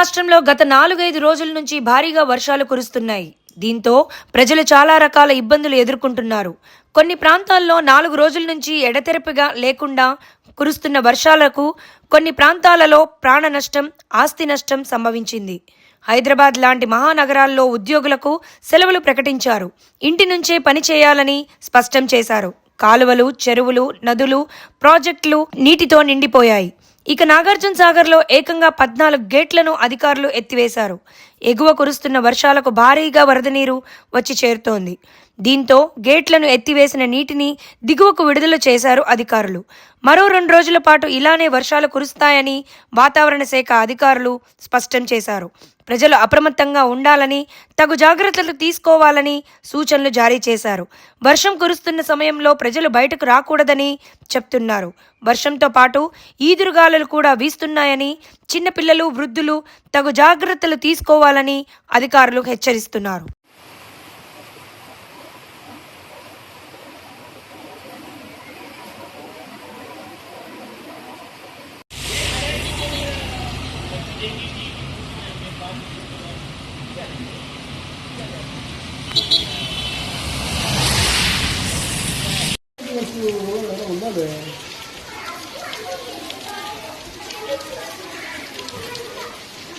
రాష్ట్రంలో గత 4-5 రోజుల నుంచి భారీగా వర్షాలు కురుస్తున్నాయి. దీంతో ప్రజలు చాలా రకాల ఇబ్బందులు ఎదుర్కొంటున్నారు. కొన్ని ప్రాంతాల్లో 4 రోజుల నుంచి ఎడతెరిపిగా లేకుండా కురుస్తున్న వర్షాలకు కొన్ని ప్రాంతాలలో ప్రాణ నష్టం, ఆస్తి నష్టం సంభవించింది. హైదరాబాద్ లాంటి మహానగరాల్లో ఉద్యోగులకు సెలవులు ప్రకటించారు. ఇంటి నుంచే పని చేయాలని స్పష్టం చేశారు. కాలువలు, చెరువులు, నదులు, ప్రాజెక్టులు నీటితో నిండిపోయాయి. ఇక నాగార్జున సాగర్లో ఏకంగా 14 గేట్లను అధికారులు ఎత్తివేశారు. ఎగువ కురుస్తున్న వర్షాలకు భారీగా వరద నీరు వచ్చి చేరుతోంది. దీంతో గేట్లను ఎత్తివేసిన నీటిని దిగువకు విడుదల చేశారు అధికారులు. మరో 2 రోజుల పాటు ఇలానే వర్షాలు కురుస్తాయని వాతావరణ శాఖ అధికారులు స్పష్టం చేశారు. ప్రజలు అప్రమత్తంగా ఉండాలని, తగు జాగ్రత్తలు తీసుకోవాలని సూచనలు జారీ చేశారు. వర్షం కురుస్తున్న సమయంలో ప్రజలు బయటకు రాకూడదని చెప్తున్నారు. వర్షంతో పాటు ఈదురుగాలులు కూడా వీస్తున్నాయని, చిన్నపిల్లలు, వృద్ధులు తగు జాగ్రత్తలు తీసుకోవాలని అధికారులు హెచ్చరిస్తున్నారు.